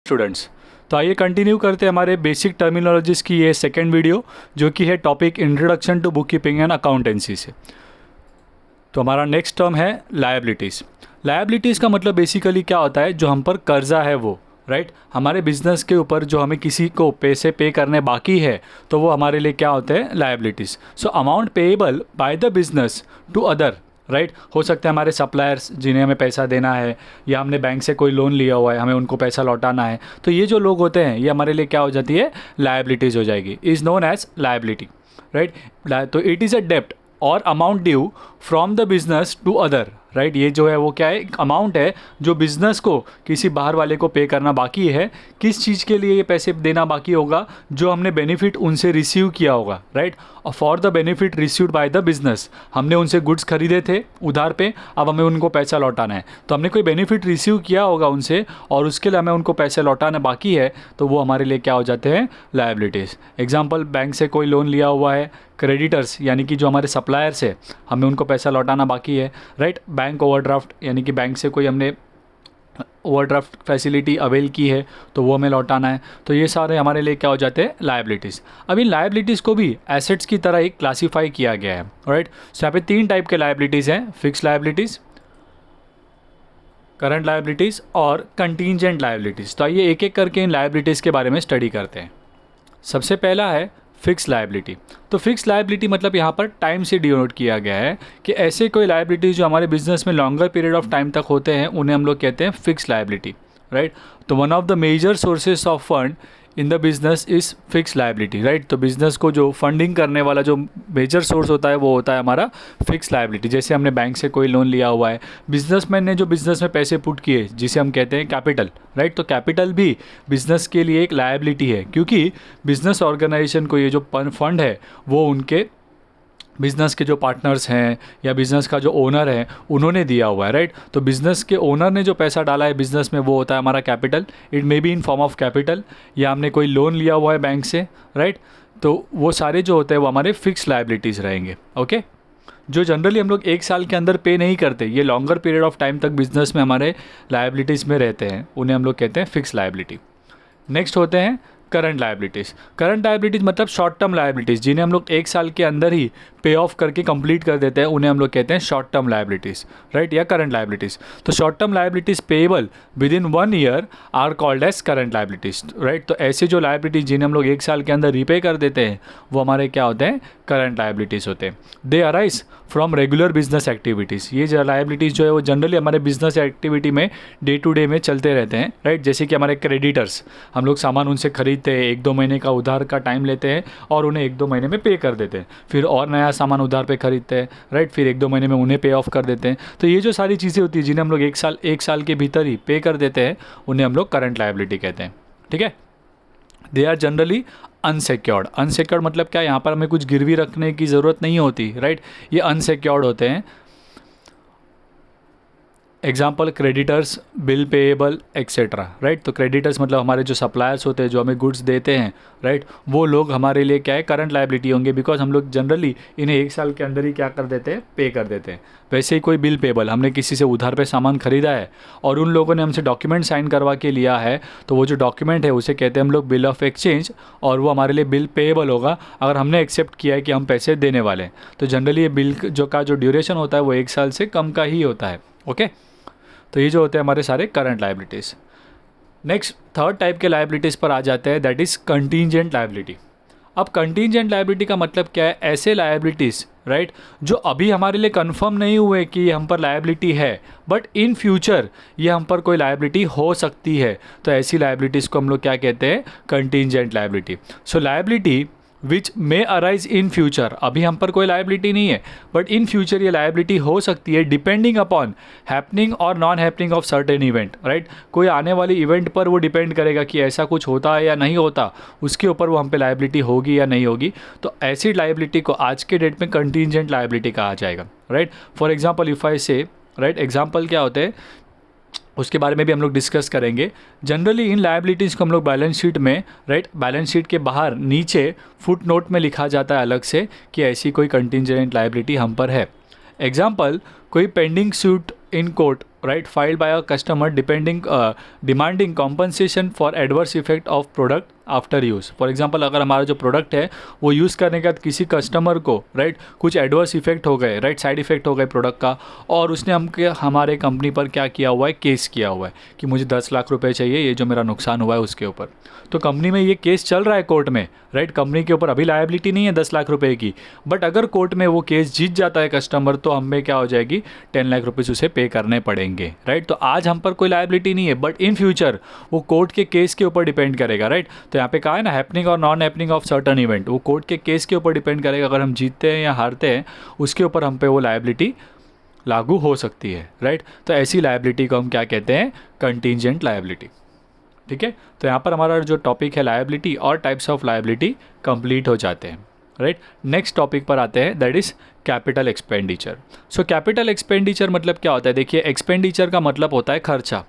Students, तो आइए continue करते हैं हमारे बेसिक टर्मिनोलॉजीज़ की ये सेकेंड वीडियो, जो कि है topic introduction to book keeping and accountancy से। तो हमारा नेक्स्ट टर्म है लायबिलिटीज़। लायबिलिटीज़ का मतलब बेसिकली क्या होता है, जो हम पर कर्जा है वो, राइट हमारे बिजनेस के ऊपर जो हमें किसी को पैसे पे करने बाकी है, तो वो हमारे लिए क्या होते हैं, liabilities. So amount payable by the business to other, right हो सकते हैं हमारे सप्लायर्स जिन्हें हमें पैसा देना है, या हमने बैंक से कोई लोन लिया हुआ है, हमें उनको पैसा लौटाना है। तो ये जो लोग होते हैं ये हमारे लिए क्या हो जाती है, लायबिलिटीज़ हो जाएगी, is known as liability, right. तो इट इज़ अ डेप्ट और amount due from the business to other, right ये जो है वो क्या है, अमाउंट है जो बिज़नेस को किसी बाहर वाले को पे करना बाकी है। किस चीज़ के लिए ये पैसे देना बाकी होगा, जो हमने बेनिफिट उनसे रिसीव किया होगा, राइट। और for the benefit received by the business, हमने उनसे गुड्स खरीदे थे उधार पे, अब हमें उनको पैसा लौटाना है। तो हमने कोई बेनिफिट रिसीव किया होगा उनसे और उसके लिए हमें उनको पैसे लौटाना बाकी है, तो वो हमारे लिए क्या हो जाते हैं, लायबिलिटीज़। एग्जाम्पल, बैंक से कोई लोन लिया हुआ है, क्रेडिटर्स यानी कि जो हमारे सप्लायर्स है, हमें उनको पैसा लौटाना बाकी है, राइट। बैंक ओवरड्राफ्ट यानी कि बैंक से कोई हमने ओवरड्राफ्ट फैसिलिटी अवेल की है, तो वो हमें लौटाना है। तो ये सारे हमारे लिए क्या हो जाते हैं, लायबिलिटीज़। अब इन लायबिलिटीज़ को भी एसेट्स की तरह एक क्लासीफाई किया गया है, राइट। सो यहाँ पे 3 टाइप के लायबिलिटीज़ हैं, फिक्स लायबिलिटीज़, करंट लायबिलिटीज़ और कंटीजेंट लायबिलिटीज़। तो आइए एक एक करके इन लायबिलिटीज़ के बारे में स्टडी करते हैं। सबसे पहला है फिक्स लायबिलिटी। तो फिक्स लायबिलिटी मतलब यहाँ पर टाइम से डिनोट किया गया है कि ऐसे कोई लायबिलिटीज़ जो हमारे बिजनेस में लॉन्गर पीरियड ऑफ टाइम तक होते हैं, उन्हें हम लोग कहते हैं फिक्स लायबिलिटी, राइट। तो one of the major sources of fund in the business is fix liability, right. तो बिजनेस को जो फंडिंग करने वाला जो मेजर सोर्स होता है वो होता है हमारा फिक्स लायबिलिटी। जैसे हमने बैंक से कोई लोन लिया हुआ है, बिजनेसमैन ने जो बिजनेस में पैसे पुट किए, जिसे हम कहते हैं कैपिटल, राइट। तो कैपिटल भी बिजनेस के लिए एक लायबिलिटी है, क्योंकि बिजनेस ऑर्गेनाइजेशन को ये जो फंड है वो उनके बिज़नेस के जो पार्टनर्स हैं या बिज़नेस का जो ओनर है उन्होंने दिया हुआ है, राइट। तो बिज़नेस के ओनर ने जो पैसा डाला है बिज़नेस में, वो होता है हमारा capital. It may be in form of capital, या हमने कोई लोन लिया हुआ है बैंक से, राइट। तो वो सारे जो होते हैं वो हमारे फिक्स लायबिलिटीज़ रहेंगे, ओके। जो जनरली हम लोग 1 साल के अंदर पे नहीं करते, ये लॉन्गर पीरियड ऑफ टाइम तक बिजनेस में हमारे लायबिलिटीज़ में रहते हैं, उन्हें हम लोग कहते हैं फिक्स लायबिलिटी। नेक्स्ट होते हैं करंट लायबिलिटीज़। करंट लायबिलिटीज़ मतलब शॉर्ट टर्म लायबिलिटीज़, जिन्हें हम लोग 1 साल के अंदर ही पे ऑफ करके कंप्लीट कर देते हैं, उन्हें हम लोग कहते हैं शॉर्ट टर्म लायबिलिटीज़, राइट, या करंट लायबिलिटीज़। तो short term liabilities payable within 1 year are called as current liabilities, right. तो ऐसे जो लायबिलिटीज़ जिन्हें हम लोग 1 साल के अंदर रीपे कर देते हैं, वो हमारे क्या होते हैं, करंट लायबिलिटीज़ होते हैं। दे arise from regular business activities. ये जो लायबिलिटीज़ जो है वो जनरली हमारे बिजनेस एक्टिविटी में डे टू डे में चलते रहते हैं, राइट। जैसे कि हमारे क्रेडिटर्स, हम लोग सामान उनसे खरीदते हैं, 1-2 महीने का उधार का टाइम लेते हैं और उन्हें 1-2 महीने में पे कर देते हैं, फिर और नया सामान उधार पे खरीदते हैं, राइट, फिर 1-2 महीने में उन्हें पे ऑफ कर देते हैं। तो ये जो सारी चीज़ें होती है जिन्हें हम लोग 1 साल के भीतर ही पे कर देते हैं, उन्हें हम लोग करंट लायबिलिटी कहते हैं, ठीक है। They are generally unsecured. Unsecured मतलब क्या, यहाँ पर हमें कुछ गिरवी रखने की ज़रूरत नहीं होती, राइट। ये अनसिक्योर्ड होते हैं। Example, creditors, bill payable etcetera, right. तो क्रेडिटर्स मतलब हमारे जो सप्लायर्स होते हैं, जो हमें गुड्स देते हैं, राइट, वो लोग हमारे लिए क्या है, करंट लायबिलिटी होंगे, बिकॉज हम लोग जनरली इन्हें 1 साल के अंदर ही क्या कर देते हैं, पे कर देते हैं। वैसे ही कोई बिल पेएबल, हमने किसी से उधार पे सामान खरीदा है और उन लोगों ने हमसे डॉक्यूमेंट साइन करवा के लिया है, तो वो जो डॉक्यूमेंट है उसे कहते हैं हम लोग बिल ऑफ एक्सचेंज, और वो हमारे लिए बिल पेएबल होगा अगर हमने एक्सेप्ट किया है कि हम पैसे देने वाले हैं। तो जनरली ये बिल जो ड्यूरेशन होता है वो 1 साल से कम का ही होता है, ओके। तो ये जो होते हैं हमारे सारे current liabilities. Next third type के लायबिलिटीज़ पर आ जाते हैं, दैट इज़ कंटीजेंट लायबिलिटी। अब कंटीजेंट लायबिलिटी का मतलब क्या है, ऐसे लायबिलिटीज़, राइट, जो अभी हमारे लिए कंफर्म नहीं हुए कि ये हम पर लायबिलिटी है, बट इन फ्यूचर ये हम पर कोई लायबिलिटी हो सकती है। तो ऐसी लायबिलिटीज़ को हम लोग क्या कहते हैं, contingent liability. So liability which may arise in future, अभी हम पर कोई लायबिलिटी नहीं है, बट इन फ्यूचर ये लायबिलिटी हो सकती है, डिपेंडिंग अपॉन हैपनिंग और non happening of certain event, right. कोई आने वाली इवेंट पर वो डिपेंड करेगा कि ऐसा कुछ होता है या नहीं होता, उसके ऊपर वो हम पे लायबिलिटी होगी या नहीं होगी। तो ऐसी लायबिलिटी को आज के डेट में कंटीजेंट लायबिलिटी कहा जाएगा, right. For example if I से, राइट, एग्जाम्पल क्या होते हैं उसके बारे में भी हम लोग डिस्कस करेंगे। जनरली इन लायबिलिटीज़ को हम लोग बैलेंस शीट में, राइट, बैलेंस शीट के बाहर नीचे फुट नोट में लिखा जाता है अलग से कि ऐसी कोई कंटीजेंट लायबिलिटी हम पर है। एग्जाम्पल, कोई pending suit in court right filed by a customer demanding compensation for adverse effect of product after use. For example अगर हमारा जो प्रोडक्ट है वो यूज़ करने के बाद किसी कस्टमर को राइट कुछ एडवर्स इफेक्ट हो गए, राइट साइड इफेक्ट हो गए प्रोडक्ट का, और उसने हमारे कंपनी पर क्या किया हुआ है, केस किया हुआ है कि मुझे 10 लाख रुपए चाहिए, ये जो मेरा नुकसान हुआ है उसके ऊपर। तो कंपनी में ये केस चल रहा है कोर्ट में, राइट कंपनी के ऊपर अभी लायबिलिटी नहीं है 10 लाख रुपए की, बट अगर कोर्ट में वो केस जीत जाता है कस्टमर तो हमें क्या हो जाएगी, 10 लाख रुपीज़ उसे पे करने पड़ेंगे, राइट। तो आज हम पर कोई लायबिलिटी नहीं है, बट इन फ्यूचर वो कोर्ट के केस के ऊपर डिपेंड करेगा, राइट। तो यहाँ पे कहा है ना हैपनिंग और non happening of certain event, वो कोर्ट के केस के ऊपर डिपेंड करेगा, अगर हम जीतते हैं या हारते हैं उसके ऊपर हम पे वो लायबिलिटी लागू हो सकती है, राइट। तो ऐसी लायबिलिटी को हम क्या कहते हैं, कंटीजेंट लायबिलिटी, ठीक है। तो यहाँ पर हमारा जो टॉपिक है लायबिलिटी और टाइप्स ऑफ लायबिलिटी कंप्लीट हो जाते हैं, राइट। नेक्स्ट टॉपिक पर आते हैं, that is capital expenditure. So capital expenditure मतलब क्या होता है, देखिए एक्सपेंडिचर का मतलब होता है खर्चा।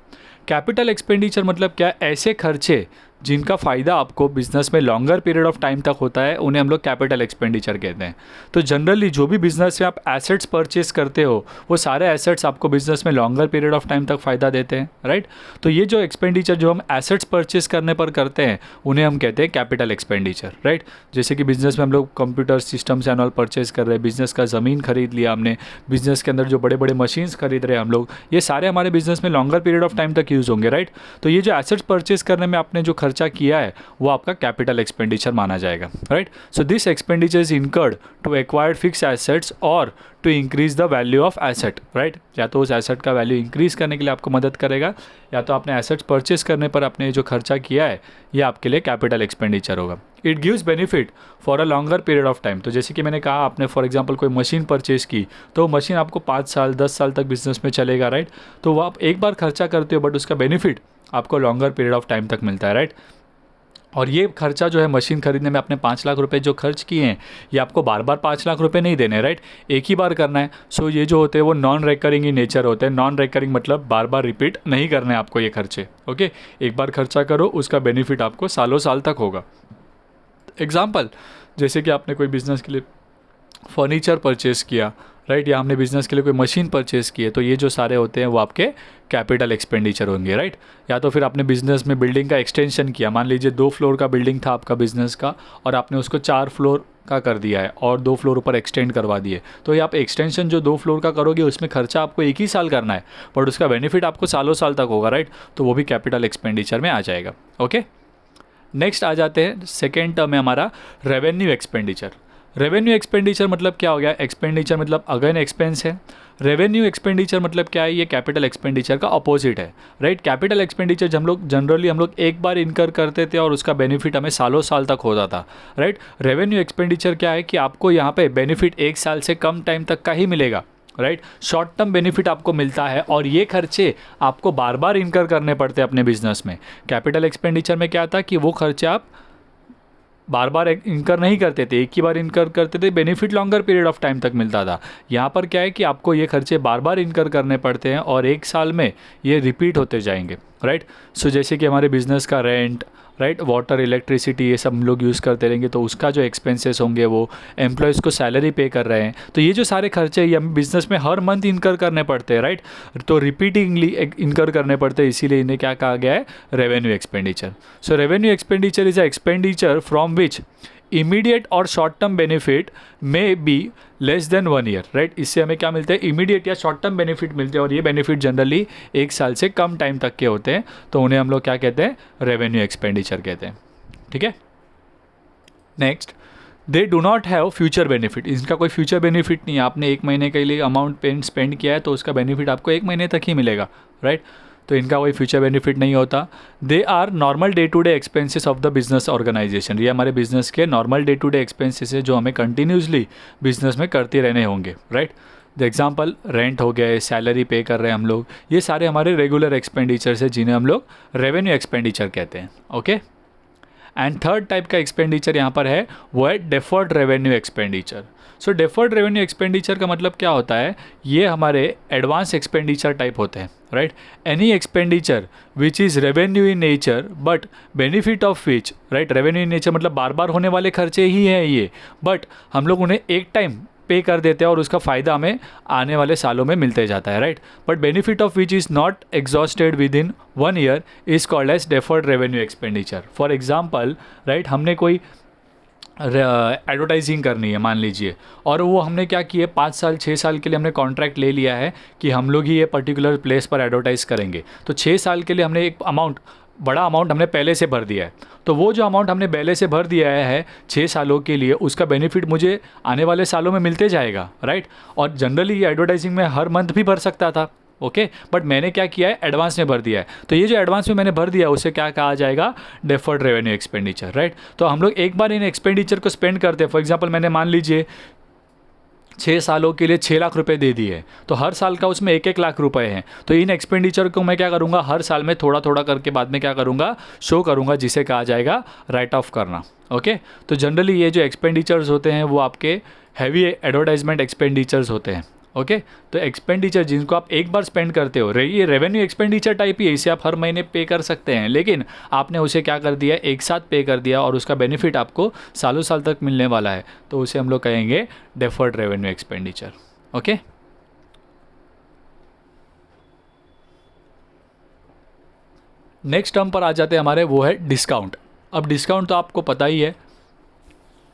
कैपिटल एक्सपेंडिचर मतलब क्या, ऐसे खर्चे जिनका फ़ायदा आपको बिजनेस में लॉन्गर पीरियड ऑफ टाइम तक होता है उन्हें हम लोग कैपिटल एक्सपेंडिचर कहते हैं। तो जनरली जो भी बिजनेस में आप एसेट्स परचेस करते हो वो सारे एसेट्स आपको बिजनेस में लॉन्गर पीरियड ऑफ टाइम तक फ़ायदा देते हैं, राइट। तो ये जो एक्सपेंडिचर जो हम एसेट्स परचेस करने पर करते हैं उन्हें हम कहते हैं कैपिटल एक्सपेंडिचर, राइट। जैसे कि बिजनेस में हम लोग computer systems and all purchase कर रहे हैं, बिजनेस का ज़मीन खरीद लिया हमने, बिजनेस के अंदर जो बड़े बड़े मशीन्स खरीद रहे हैं हम लोग, ये सारे हमारे बिजनेस में लॉन्गर पीरियड ऑफ टाइम तक यूज़ होंगे, राइट। तो ये जो एसेट्स परचेस करने में आपने जो खर्चा किया है वो आपका कैपिटल एक्सपेंडिचर माना जाएगा, right. So this expenditure is incurred to acquired fix assets और to increase the value of asset, right. या तो उस एसेट का वैल्यू इंक्रीज करने के लिए आपको मदद करेगा, या तो आपने एसेट्स परचेस करने पर आपने जो खर्चा किया है ये आपके लिए कैपिटल एक्सपेंडिचर होगा। It gives benefit for a longer period of time. तो जैसे कि मैंने कहा, आपने फॉर एग्जांपल कोई मशीन परचेस की तो मशीन आपको 5 साल 10 साल तक बिजनेस में चलेगा, राइट। तो वो आप एक बार खर्चा करते हो बट उसका बेनिफिट आपको लॉन्गर पीरियड ऑफ टाइम तक मिलता है, राइट। और ये खर्चा जो है मशीन खरीदने में आपने 5 लाख रुपए जो खर्च किए हैं ये आपको बार बार 5 लाख रुपए नहीं देने, राइट, एक ही बार करना है। सो ये जो होते हैं वो नॉन रिकरिंग इन नेचर होते हैं। नॉन रिकरिंग मतलब बार बार रिपीट नहीं करने आपको ये खर्चे, ओके। एक बार खर्चा करो उसका बेनिफिट आपको सालों साल तक होगा। एग्जाम्पल, जैसे कि आपने कोई बिज़नेस के लिए फर्नीचर परचेस किया, राइट, या हमने बिज़नेस के लिए कोई मशीन परचेस की है, तो ये जो सारे होते हैं वो आपके कैपिटल एक्सपेंडिचर होंगे, राइट। या तो फिर आपने बिज़नेस में बिल्डिंग का एक्सटेंशन किया, मान लीजिए 2 फ्लोर का बिल्डिंग था आपका बिज़नेस का और आपने उसको 4 फ्लोर का कर दिया है और 2 फ्लोर ऊपर एक्सटेंड करवा दिए, तो ये आप एक्सटेंशन जो 2 फ्लोर का करोगे उसमें खर्चा आपको एक ही साल करना है बट उसका बेनिफिट आपको सालों साल तक होगा, राइट। तो वो भी कैपिटल एक्सपेंडिचर में आ जाएगा, ओके। नेक्स्ट आ जाते हैं, सेकेंड टर्म है हमारा रेवेन्यू एक्सपेंडिचर। रेवेन्यू एक्सपेंडिचर मतलब क्या हो गया, एक्सपेंडिचर मतलब अगेन एक्सपेंस है। रेवेन्यू एक्सपेंडिचर मतलब क्या है, ये कैपिटल एक्सपेंडिचर का अपोजिट है, राइट। कैपिटल एक्सपेंडिचर हम लोग एक बार इनकर करते थे और उसका बेनिफिट हमें सालों साल तक होता था, राइट। रेवेन्यू एक्सपेंडिचर क्या है कि आपको यहाँ पे बेनिफिट 1 साल से कम टाइम तक का ही मिलेगा, राइट। शॉर्ट टर्म बेनिफिट आपको मिलता है और ये खर्चे आपको बार बार इनकर करने पड़ते हैं अपने बिजनेस में। कैपिटल एक्सपेंडिचर में क्या था कि वो खर्चे आप बार बार इनकर नहीं करते थे, एक ही बार इनकर करते थे, benefit longer period of time तक मिलता था। यहाँ पर क्या है कि आपको ये खर्चे बार बार इनकर करने पड़ते हैं और 1 साल में ये रिपीट होते जाएंगे, राइट। सो जैसे कि हमारे बिजनेस का रेंट, राइट, वाटर, इलेक्ट्रिसिटी, ये सब हम लोग यूज़ करते रहेंगे तो उसका जो एक्सपेंसेस होंगे, वो एम्प्लॉयज़ को सैलरी पे कर रहे हैं, तो ये जो सारे खर्चे ये हमें बिजनेस में हर मंथ इनकर करने पड़ते हैं, राइट। तो रिपीटिंगली इनकर करने पड़ते हैं, इसीलिए इन्हें क्या कहा गया है, revenue expenditure. So revenue expenditure is a expenditure from which immediate और शॉर्ट टर्म बेनिफिट में be less than 1 year, right. इससे हमें क्या मिलता है, इमीडिएट या शॉर्ट टर्म बेनिफिट मिलते हैं और ये बेनिफिट जनरली 1 साल से कम टाइम तक के होते हैं, तो उन्हें हम लोग क्या कहते हैं, रेवेन्यू एक्सपेंडिचर कहते हैं, ठीक है। Next, they do not have future benefit. इनका कोई फ्यूचर बेनिफिट नहीं है, आपने 1 महीने के लिए अमाउंट स्पेंड किया है तो उसका बेनिफिट आपको 1 महीने तक ही मिलेगा, राइट। तो इनका कोई फ्यूचर बेनिफिट नहीं होता। They are normal day to day expenses of the business organization. ये हमारे बिजनेस के normal day to day expenses है जो हमें कंटिन्यूसली बिजनेस में करते रहने होंगे, राइट। द एग्जाम्पल, रेंट हो गए, सैलरी पे कर रहे हैं हम लोग, ये सारे हमारे रेगुलर एक्सपेंडिचर्स है जिन्हें हम लोग रेवेन्यू एक्सपेंडिचर कहते हैं, ओके। एंड थर्ड टाइप का एक्सपेंडिचर यहाँ पर है वो है डेफर्ड रेवेन्यू एक्सपेंडिचर। सो डेफर्ड रेवेन्यू एक्सपेंडिचर का मतलब क्या होता है, ये हमारे एडवांस एक्सपेंडिचर टाइप होते हैं, right. Any expenditure which is revenue in nature but benefit of which, right, revenue in nature मतलब बार बार होने वाले खर्चे ही हैं ये, बट हम लोग उन्हें एक टाइम पे कर देते हैं और उसका फ़ायदा हमें आने वाले सालों में मिलते जाता है, right. But benefit of which is not exhausted within 1 year is called as deferred revenue expenditure. For example, right, हमने कोई एडवर्टाइजिंग करनी है मान लीजिए, और वो हमने क्या किया, 5 साल 6 साल के लिए हमने कॉन्ट्रैक्ट ले लिया है कि हम लोग ही ये पर्टिकुलर प्लेस पर एडवर्टाइज़ करेंगे। तो 6 साल के लिए हमने एक बड़ा अमाउंट हमने पहले से भर दिया है। तो वो जो अमाउंट हमने पहले से भर दिया है 6 सालों के लिए, उसका बेनिफिट मुझे आने वाले सालों में मिलते जाएगा, राइट। और जनरली ये एडवर्टाइजिंग में हर मंथ भी भर सकता था, ओके, बट मैंने क्या किया है, एडवांस में भर दिया है। तो ये जो एडवांस में मैंने भर दिया है उसे क्या कहा जाएगा, डेफर्ड रेवेन्यू एक्सपेंडिचर, राइट। तो हम लोग एक बार इन एक्सपेंडिचर को स्पेंड करते हैं। फॉर एग्जांपल, मैंने मान लीजिए 6 सालों के लिए 6 लाख रुपए दे दिए, तो हर साल का उसमें 1-1 लाख रुपए हैं। तो इन एक्सपेंडिचर को मैं क्या करूँगा, हर साल में थोड़ा थोड़ा करके बाद में क्या करूँगा, शो करूँगा, जिसे कहा जाएगा राइट ऑफ करना, ओके। तो जनरली ये जो एक्सपेंडिचर्स होते हैं वो आपके हैवी एडवर्टाइजमेंट एक्सपेंडिचर्स होते हैं, ओके। तो एक्सपेंडिचर जिनको आप एक बार स्पेंड करते हो, ये रेवेन्यू एक्सपेंडिचर टाइप ही है, इसे आप हर महीने पे कर सकते हैं, लेकिन आपने उसे क्या कर दिया, एक साथ पे कर दिया और उसका बेनिफिट आपको सालों साल तक मिलने वाला है, तो उसे हम लोग कहेंगे deferred revenue expenditure, okay. Next term पर आ जाते हैं हमारे, वो है डिस्काउंट। अब डिस्काउंट तो आपको पता ही है,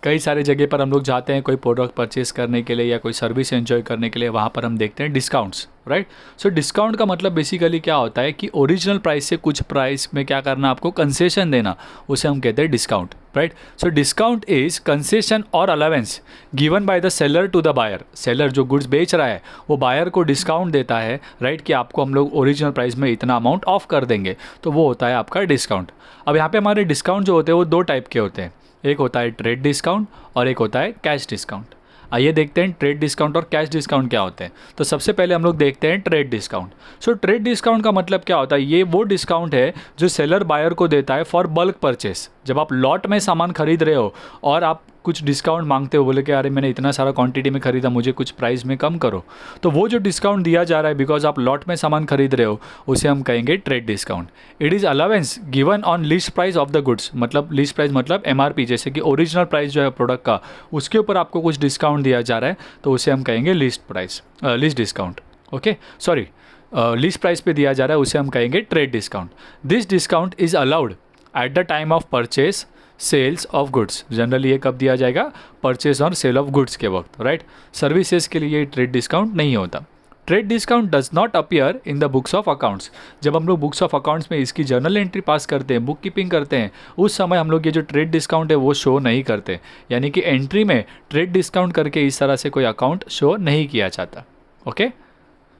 कई सारे जगह पर हम लोग जाते हैं कोई प्रोडक्ट परचेस करने के लिए या कोई सर्विस एंजॉय करने के लिए, वहाँ पर हम देखते हैं डिस्काउंट्स, राइट। सो डिस्काउंट का मतलब बेसिकली क्या होता है कि ओरिजिनल प्राइस से कुछ प्राइस में क्या करना, आपको कंसेशन देना, उसे हम कहते हैं discount, right. So discount is concession और allowance given by the seller to the buyer. Seller जो गुड्स बेच रहा है वो बायर को डिस्काउंट देता है, राइट, कि आपको हम लोग ओरिजिनल प्राइस में इतना अमाउंट ऑफ कर देंगे, तो वो होता है आपका डिस्काउंट। अब यहाँ पे हमारे डिस्काउंट जो होते हैं वो 2 टाइप के होते हैं, एक होता है ट्रेड डिस्काउंट और एक होता है कैश डिस्काउंट। आइए देखते हैं ट्रेड डिस्काउंट और कैश डिस्काउंट क्या होते हैं। तो सबसे पहले हम लोग देखते हैं trade discount. So trade discount का मतलब क्या होता है, ये वो डिस्काउंट है जो सेलर बायर को देता है फॉर बल्क परचेस। जब आप लॉट में सामान खरीद रहे हो और आप कुछ डिस्काउंट मांगते हो, बोले कि अरे मैंने इतना सारा क्वांटिटी में खरीदा, मुझे कुछ प्राइस में कम करो, तो वो जो डिस्काउंट दिया जा रहा है बिकॉज आप लॉट में सामान खरीद रहे हो, उसे हम कहेंगे trade discount. It is allowance given on list price of the goods. मतलब लिस्ट प्राइस मतलब MRP, जैसे कि ओरिजिनल प्राइस जो है प्रोडक्ट का, उसके ऊपर आपको कुछ डिस्काउंट दिया जा रहा है, तो उसे हम कहेंगे list discount, okay, sorry, list price पे दिया जा रहा है, उसे हम कहेंगे trade discount. This discount is allowed at the time of purchase sales of goods. Generally ये कब दिया जाएगा, परचेस और सेल ऑफ गुड्स के वक्त, राइट। सर्विसेज के लिए ट्रेड डिस्काउंट नहीं होता। Trade discount does not appear in the books of accounts. जब हम लोग बुक्स ऑफ अकाउंट्स में इसकी जर्नल एंट्री पास करते हैं, बुक कीपिंग करते हैं, उस समय हम लोग ये जो ट्रेड डिस्काउंट है वो शो नहीं करते, यानी कि एंट्री में ट्रेड डिस्काउंट करके इस तरह से कोई अकाउंट शो नहीं किया जाता, ओके।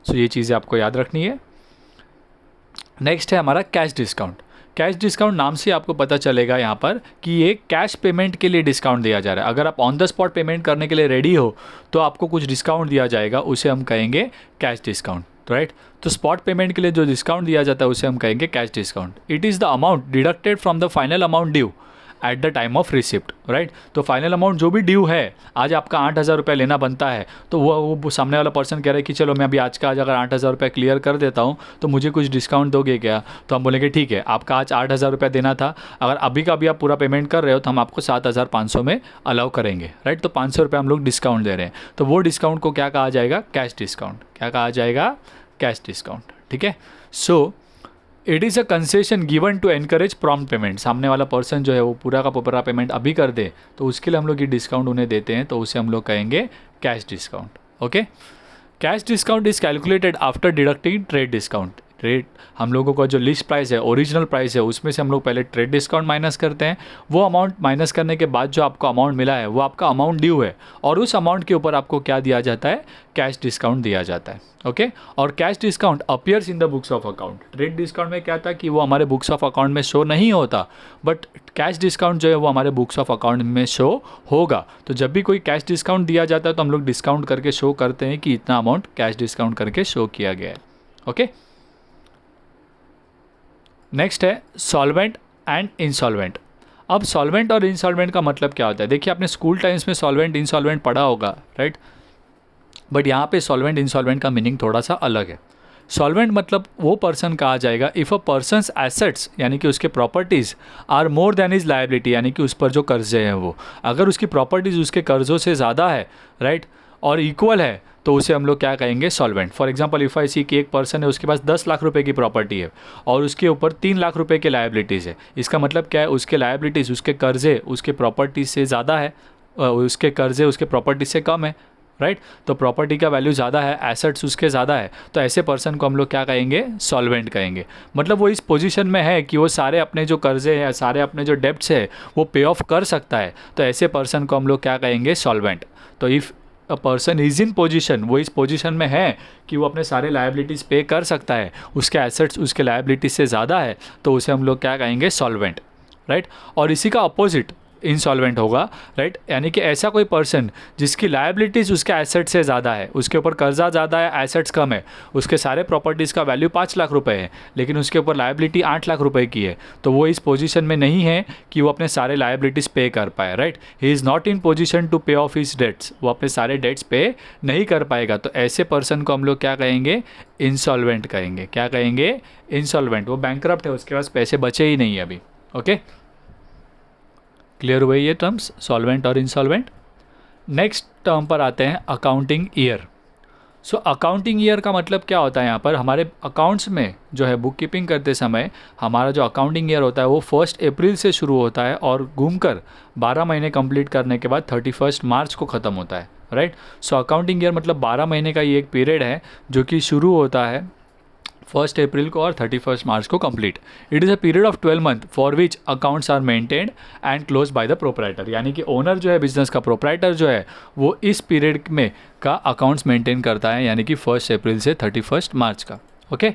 सो ये चीज़ें आपको याद रखनी है। नेक्स्ट है हमारा कैश डिस्काउंट। कैश डिस्काउंट नाम से आपको पता चलेगा यहाँ पर कि ये कैश पेमेंट के लिए डिस्काउंट दिया जा रहा है। अगर आप ऑन द स्पॉट पेमेंट करने के लिए रेडी हो तो आपको कुछ डिस्काउंट दिया जाएगा, उसे हम कहेंगे कैश डिस्काउंट, राइट। तो स्पॉट पेमेंट के लिए जो डिस्काउंट दिया जाता है उसे हम कहेंगे cash discount. It is the amount deducted from the final amount due eight the time of receipt, right. तो फाइनल अमाउंट जो भी ड्यू है, आज आपका 8,000 रुपये लेना बनता है, तो वो सामने वाला पर्सन कह रहा है कि चलो मैं अभी आज का अगर 8,000 रुपये क्लियर कर देता हूँ तो मुझे कुछ डिस्काउंट दोगे क्या। तो हम बोलेंगे ठीक है, आपका आज 8,000 रुपये देना था, अगर अभी का अभी आप पूरा पेमेंट कर रहे हो तो हम आपको 7,500 में अलाउ करेंगे, राइट। तो 500 रुपये हम लोग डिस्काउंट दे रहे हैं, तो वो डिस्काउंट को क्या कहा जाएगा, कैश डिस्काउंट। क्या कहा जाएगा, कैश डिस्काउंट, ठीक है। So it is a concession given to encourage prompt payment. सामने वाला पर्सन जो है वो पूरा का पूरा पेमेंट अभी कर दे, तो उसके लिए हम लोग ये डिस्काउंट उन्हें देते हैं, तो उसे हम लोग कहेंगे cash discount, okay. Cash discount is calculated after deducting trade discount. Trade हम लोगों का जो लिस्ट प्राइस है, ओरिजिनल प्राइस है, उसमें से हम लोग पहले ट्रेड डिस्काउंट माइनस करते हैं। वो अमाउंट माइनस करने के बाद जो आपको अमाउंट मिला है वो आपका अमाउंट ड्यू है, और उस अमाउंट के ऊपर आपको क्या दिया जाता है, कैश डिस्काउंट दिया जाता है, ओके। और cash discount appears in the books of account. Trade discount में क्या था कि वो हमारे बुक्स ऑफ अकाउंट में शो नहीं होता, बट कैश डिस्काउंट जो है वो हमारे बुक्स ऑफ अकाउंट में शो होगा। तो जब भी कोई कैश डिस्काउंट दिया जाता है तो हम लोग डिस्काउंट करके शो करते हैं कि इतना अमाउंट कैश डिस्काउंट करके शो किया गया है, ओके। नेक्स्ट है सॉल्वेंट एंड इंसॉल्वेंट। अब सॉल्वेंट और इंसॉल्वेंट का मतलब क्या होता है, देखिए आपने स्कूल टाइम्स में सॉल्वेंट इंसॉल्वेंट पढ़ा होगा, राइट। बट यहाँ पे सॉल्वेंट इंसॉल्वेंट का मीनिंग थोड़ा सा अलग है। सॉल्वेंट मतलब वो पर्सन कहा जाएगा इफ़ अ पर्सनस एसेट्स, यानी कि उसके properties are more than is liability, यानी कि उस पर जो कर्जे हैं वो, अगर उसकी प्रॉपर्टीज़ उसके कर्ज़ों से ज़्यादा है, राइट, और इक्वल है तो उसे हम लोग क्या कहेंगे, solvent. For example if I see कि एक पर्सन है, उसके पास 10 लाख रुपए की प्रॉपर्टी है और उसके ऊपर 3 लाख रुपए के लायबिलिटीज़ है। इसका मतलब क्या है, उसके लायबिलिटीज़, उसके कर्जे उसके प्रॉपर्टी से ज़्यादा है, उसके कर्जे उसके प्रॉपर्टी से कम है, राइट। तो प्रॉपर्टी का वैल्यू ज़्यादा है, एसेट्स उसके ज़्यादा है, तो ऐसे पर्सन को हम लोग क्या कहेंगे, सॉल्वेंट कहेंगे। मतलब वो इस पोजीशन में है कि वो सारे अपने जो कर्जे हैं, सारे अपने जो डेब्ट्स है वो पे ऑफ कर सकता है, तो ऐसे पर्सन को हम लोग क्या कहेंगे, सॉल्वेंट। तो if a person is in position, वो इस पोजीशन में है कि वो अपने सारे लायबिलिटीज़ पे कर सकता है, उसके एसेट्स उसके लायबिलिटीज़ से ज़्यादा है, तो उसे हम लोग क्या कहेंगे, सॉल्वेंट, राइट। और इसी का अपोजिट इंसॉल्वेंट होगा, राइट। यानी कि ऐसा कोई पर्सन जिसकी लायबिलिटीज़ उसके एसेट से ज़्यादा है, उसके ऊपर कर्जा ज़्यादा है, एसेट्स कम है, उसके सारे प्रॉपर्टीज़ का वैल्यू 5 लाख रुपए है, लेकिन उसके ऊपर लायबिलिटी 8 लाख रुपए की है, तो वो इस पोजीशन में नहीं है कि वो अपने सारे लायबिलिटीज़ पे कर पाए, right. He is not in position to pay off his debts, वो अपने सारे डेट्स पे नहीं कर पाएगा, तो ऐसे पर्सन को हम लोग क्या कहेंगे, इंसॉल्वेंट कहेंगे। क्या कहेंगे, इंसॉल्वेंट। वो बैंकरप्ट है, उसके पास पैसे बचे ही नहीं है अभी। ओके, क्लियर हुए ये टर्म्स, सॉल्वेंट और इंसॉल्वेंट। नेक्स्ट टर्म पर आते हैं, accounting year. So accounting year का मतलब क्या होता है, यहाँ पर हमारे अकाउंट्स में जो है बुक कीपिंग करते समय हमारा जो अकाउंटिंग ईयर होता है वो 1 अप्रैल से शुरू होता है और घूमकर 12 महीने कंप्लीट करने के बाद 31 मार्च को ख़त्म होता है, राइट। सो अकाउंटिंग ईयर मतलब 12 महीने का ये एक पीरियड है जो कि शुरू होता है 1 अप्रैल को और 31 मार्च को complete. It is a period of 12 month for which accounts are maintained and close by the proprietor. यानी कि ओनर जो है बिजनेस का, प्रोप्राइटर जो है, वो इस पीरियड में का अकाउंट्स मेंटेन करता है, यानी कि 1 अप्रैल से 31 मार्च का। Okay,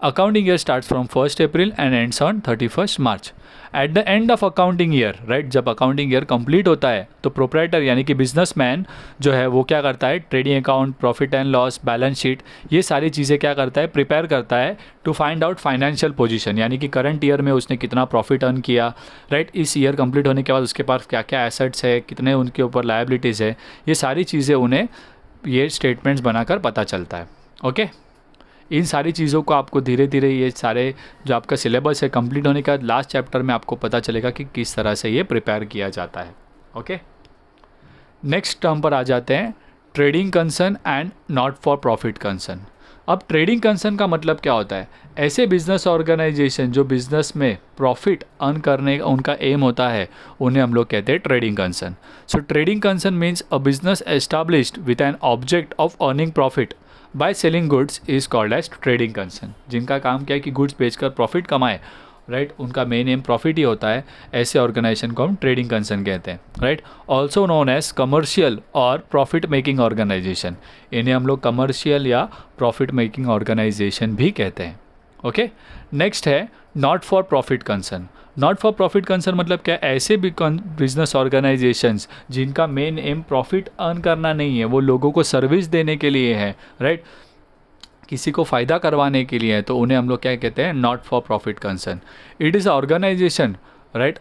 accounting year starts from 1 April and ends on 31 March. At the end of accounting year, right, जब अकाउंटिंग ईयर कंप्लीट होता है तो प्रोप्राइटर यानी कि बिजनेसमैन जो है वो क्या करता है, trading account, profit and loss, balance sheet, ये सारी चीज़ें क्या करता है, प्रिपेयर करता है to find out financial position, यानी कि करंट ईयर में उसने कितना प्रॉफिट अर्न किया, राइट। इस ईयर कंप्लीट होने के बाद उसके पास क्या क्या एसेट्स है, कितने उनके ऊपर लायबिलिटीज़ है, ये सारी चीज़ें उन्हें ये स्टेटमेंट्स बनाकर पता चलता है। ओके, इन सारी चीज़ों को आपको धीरे धीरे ये सारे जो आपका सिलेबस है कंप्लीट होने के बाद लास्ट चैप्टर में आपको पता चलेगा कि किस तरह से ये प्रिपेयर किया जाता है। ओके, नेक्स्ट टर्म पर आ जाते हैं, trading concern and not for profit concern. अब ट्रेडिंग कंसर्न का मतलब क्या होता है, ऐसे बिजनेस ऑर्गेनाइजेशन जो बिजनेस में प्रॉफिट अर्न करने का उनका एम होता है, उन्हें हम लोग कहते हैं trading concern. So trading concern means a business established with an object of earning profit by selling goods is called as trading concern. जिनका काम क्या है कि गुड्स बेचकर प्रॉफिट कमाए, राइट, उनका मेन एम प्रॉफिट ही होता है, ऐसे ऑर्गेनाइजेशन को हम ट्रेडिंग कंसर्न कहते हैं, right. Also known as commercial और प्रॉफिट मेकिंग ऑर्गेनाइजेशन, इन्हें हम लोग कमर्शियल या प्रॉफिट मेकिंग ऑर्गेनाइजेशन भी कहते हैं। ओके, नेक्स्ट है not for profit concern. Not for profit concern मतलब क्या, ऐसे भी बिजनेस ऑर्गेनाइजेशंस जिनका मेन एम प्रॉफिट अर्न करना नहीं है, वो लोगों को सर्विस देने के लिए है, राइट, किसी को फ़ायदा करवाने के लिए है, तो उन्हें हम लोग क्या कहते हैं, not for profit concern. It is organization, right,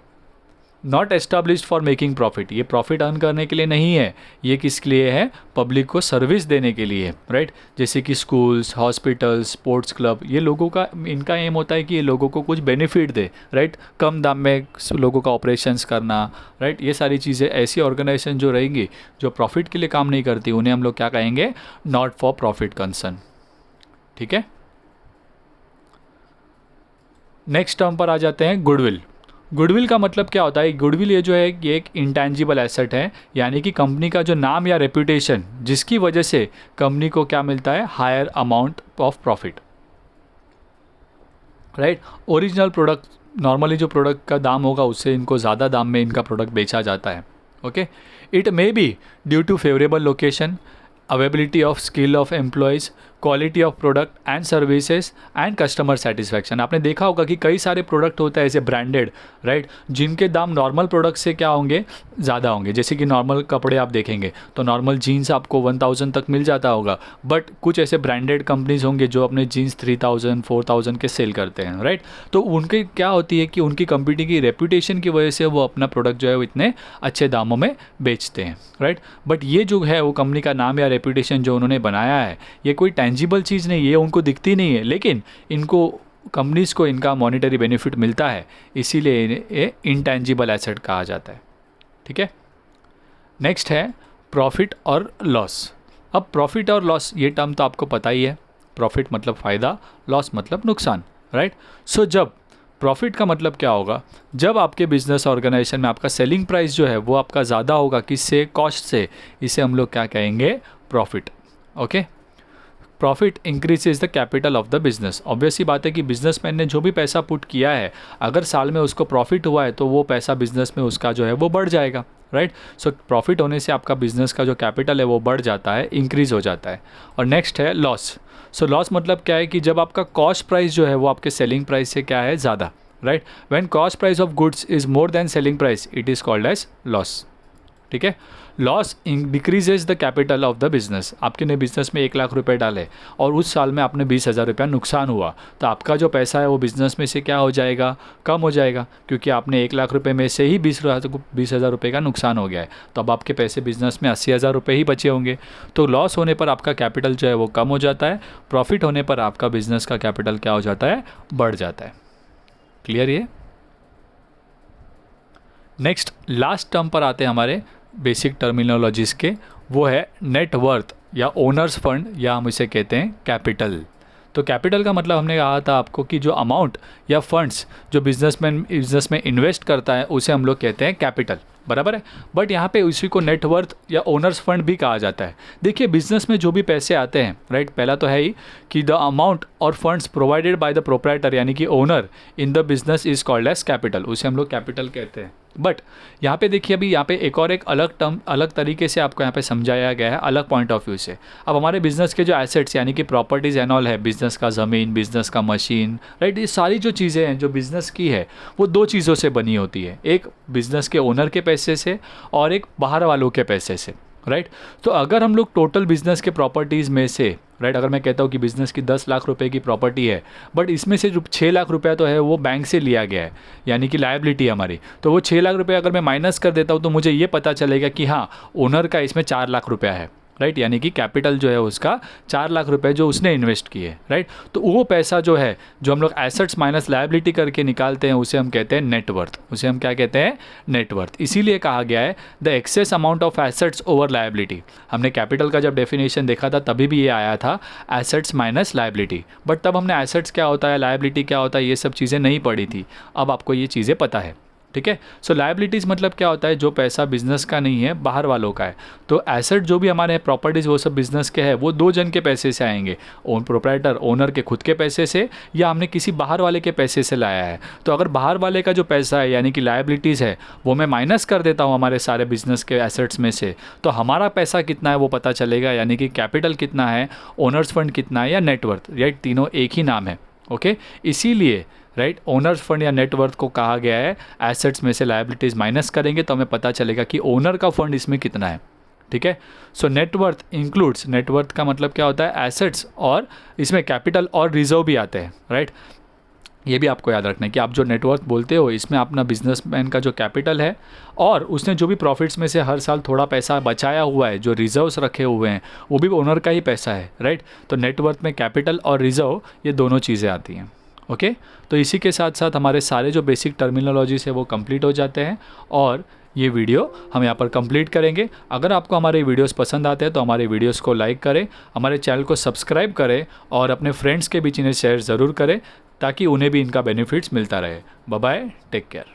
not established for making profit, ये प्रॉफिट अर्न करने के लिए नहीं है, ये किसके लिए है, पब्लिक को सर्विस देने के लिए, राइट। जैसे कि स्कूल्स, हॉस्पिटल्स, स्पोर्ट्स क्लब, ये लोगों का इनका एम होता है कि ये लोगों को कुछ बेनिफिट दे, राइट, कम दाम में लोगों का ऑपरेशंस करना, राइट। ये सारी चीज़ें, ऐसी ऑर्गेनाइजेशन जो रहेंगी जो प्रॉफिट के लिए काम नहीं करती, उन्हें हम लोग क्या कहेंगे, नॉट फॉर प्रॉफिट कंसर्न। ठीक है, नेक्स्ट टर्म पर आ जाते हैं, गुडविल। गुडविल का मतलब क्या होता है, गुडविल ये जो है ये एक इंटेंजिबल एसेट है, यानी कि कंपनी का जो नाम या रेपुटेशन जिसकी वजह से कंपनी को क्या मिलता है, higher amount of profit, right. Original product, normally जो प्रोडक्ट का दाम होगा उससे इनको ज़्यादा दाम में इनका प्रोडक्ट बेचा जाता है। Okay, it may be due to favourable location, availability of skill of employees, quality of product and services and customer satisfaction. आपने देखा होगा कि कई सारे प्रोडक्ट होते हैं ऐसे ब्रांडेड, राइट, जिनके दाम नॉर्मल प्रोडक्ट से क्या होंगे, ज़्यादा होंगे। जैसे कि नॉर्मल कपड़े आप देखेंगे तो नॉर्मल जीन्स आपको 1000 तक मिल जाता होगा, बट कुछ ऐसे ब्रांडेड कंपनीज होंगे जो अपने जीन्स 3000 4000 के सेल करते हैं, राइट। तो उनके क्या होती है कि उनकी कंपनी की रेपुटेशन की वजह से वो अपना प्रोडक्ट जो है वो इतने अच्छे दामों में बेचते हैं, राइट। बट ये जो है वो कंपनी का नाम या रेपुटेशन जो उन्होंने बनाया है, ये कोई टेंजिबल चीज़ नहीं, ये उनको दिखती नहीं है, लेकिन इनको कंपनीज़ को इनका मॉनेटरी बेनिफिट मिलता है, इसीलिए इन्हें इनटेंजिबल एसेट कहा जाता है। ठीक है, नेक्स्ट है प्रॉफिट और लॉस। अब प्रॉफिट और लॉस ये टर्म तो आपको पता ही है, प्रॉफिट मतलब फ़ायदा, लॉस मतलब नुकसान, राइट। सो जब प्रॉफिट का मतलब क्या होगा, जब आपके बिजनेस ऑर्गेनाइजेशन में आपका सेलिंग प्राइस जो है वो आपका ज़्यादा होगा किससे, कॉस्ट से, इसे हम लोग क्या कहेंगे, profit. Okay, profit increases the capital of the business. Obvious ही बात है कि बिजनेसमैन ने जो भी पैसा पुट किया है, अगर साल में उसको प्रॉफिट हुआ है तो वो पैसा बिजनेस में उसका जो है वो बढ़ जाएगा, राइट। सो प्रॉफिट होने से आपका बिजनेस का जो कैपिटल है वो बढ़ जाता है, इंक्रीज हो जाता है। और नेक्स्ट है लॉस। सो लॉस मतलब क्या है कि जब आपका कॉस्ट प्राइस जो है वो आपके सेलिंग प्राइस से क्या है, ज़्यादा, right. When cost price of goods is more than selling price, it is called as loss. ठीक है, loss decreases the capital of the business. आपके ने बिजनेस में 1 लाख रुपए डाले और उस साल में आपने 20,000 रुपया नुकसान हुआ, तो आपका जो पैसा है वो बिजनेस में से क्या हो जाएगा, कम हो जाएगा, क्योंकि आपने 1 लाख रुपए में से ही 20,000 रुपये का नुकसान हो गया है। तो अब आपके पैसे बिजनेस में 80,000 रुपये ही बचे होंगे। तो लॉस होने पर आपका कैपिटल जो है वो कम हो जाता है, प्रॉफिट होने पर आपका बिजनेस का कैपिटल क्या हो जाता है, बढ़ जाता है। क्लियर ये। नेक्स्ट लास्ट टर्म पर आते हैं हमारे बेसिक टर्मिनोलॉजीज के, वो है नेट वर्थ या ओनर्स फंड, या हम इसे कहते हैं कैपिटल। तो कैपिटल का मतलब हमने कहा था आपको कि जो अमाउंट या फंड्स जो बिजनेसमैन बिजनेस में इन्वेस्ट करता है उसे हम लोग कहते हैं कैपिटल, बराबर है। बट यहाँ पे उसी को नेट वर्थ या ओनर्स फंड भी कहा जाता है। देखिए बिजनेस में जो भी पैसे आते हैं, राइट, पहला तो है ही कि द अमाउंट और funds provided by the proprietor यानी कि owner in the business is called as capital, उसे हम लोग कैपिटल कहते हैं। बट यहाँ पे देखिए अभी यहाँ पे एक और एक अलग टर्म अलग तरीके से आपको यहाँ पे समझाया गया है, अलग पॉइंट ऑफ व्यू से। अब हमारे बिजनेस के जो एसेट्स यानी कि प्रॉपर्टीज़ एंड ऑल है, बिजनेस का ज़मीन, बिजनेस का मशीन, राइट, ये सारी जो चीज़ें हैं जो बिजनेस की है वो 2 चीज़ों से बनी होती है, एक बिजनेस के ओनर के पैसे से और एक बाहर वालों के पैसे से, राइट। तो अगर हम लोग टोटल बिजनेस के प्रॉपर्टीज़ में से, राइट, अगर मैं कहता हूँ कि बिज़नेस की 10 लाख रुपए की प्रॉपर्टी है, बट इसमें से जो 6 लाख रुपया तो है वो बैंक से लिया गया है, यानी कि लायबिलिटी हमारी, तो वो 6 लाख रुपये अगर मैं माइनस कर देता हूँ तो मुझे ये पता चलेगा कि हाँ ओनर का इसमें 4 लाख रुपया है, राइट, यानी कि कैपिटल जो है उसका 4 लाख रुपए जो उसने इन्वेस्ट किए, राइट। तो वो पैसा जो है जो हम लोग एसेट्स माइनस लायबिलिटी करके निकालते हैं उसे हम कहते हैं नेटवर्थ, उसे हम क्या कहते हैं, नेटवर्थ। इसीलिए कहा गया है the excess amount of assets over liability. हमने कैपिटल का जब डेफिनेशन देखा था तभी भी ये आया था एसेट्स माइनस लायबिलिटी, बट तब हमने एसेट्स क्या होता है, लायबिलिटी क्या होता है, ये सब चीज़ें नहीं पढ़ी थी। अब आपको ये चीज़ें पता है, ठीक है। सो लायबिलिटीज़ मतलब क्या होता है, जो पैसा बिजनेस का नहीं है बाहर वालों का है। तो एसेट जो भी हमारे प्रॉपर्टीज़ वो सब बिजनेस के हैं, वो 2 जन के पैसे से आएंगे, प्रोप्राइटर ओनर के खुद के पैसे से या हमने किसी बाहर वाले के पैसे से लाया है। तो अगर बाहर वाले का जो पैसा है यानी कि लायबिलिटीज़ है वो मैं माइनस कर देता हूँ हमारे सारे बिजनेस के एसेट्स में से, तो हमारा पैसा कितना है वो पता चलेगा, यानी कि कैपिटल कितना है, ओनर्स फंड कितना है या नेटवर्थ, राइट, तीनों एक ही नाम है। ओके, इसीलिए राइट ओनर्स फंड या नेटवर्थ को कहा गया है एसेट्स में से लायबिलिटीज़ माइनस करेंगे तो हमें पता चलेगा कि ओनर का फंड इसमें कितना है, ठीक है। सो नेटवर्थ इंक्लूड्स, नेटवर्थ का मतलब क्या होता है, एसेट्स, और इसमें कैपिटल और रिजर्व भी आते हैं, राइट। ये भी आपको याद रखना है कि आप जो नेटवर्थ बोलते हो इसमें अपना बिजनेसमैन का जो कैपिटल है और उसने जो भी प्रॉफिट्स में से हर साल थोड़ा पैसा बचाया हुआ है, जो रिजर्व्स रखे हुए हैं, वो भी ओनर का ही पैसा है, राइट। तो नेटवर्थ में कैपिटल और रिजर्व ये दोनों चीज़ें आती हैं। ओके, तो इसी के साथ साथ हमारे सारे जो बेसिक टर्मिनोलॉजीज है वो कंप्लीट हो जाते हैं और ये वीडियो हम यहाँ पर कंप्लीट करेंगे। अगर आपको हमारे वीडियोस पसंद आते हैं तो हमारे वीडियोस को लाइक करें, हमारे चैनल को सब्सक्राइब करें और अपने फ्रेंड्स के बीच इन्हें शेयर ज़रूर करें ताकि उन्हें भी इनका बेनिफिट्स मिलता रहे। Bye bye, take care.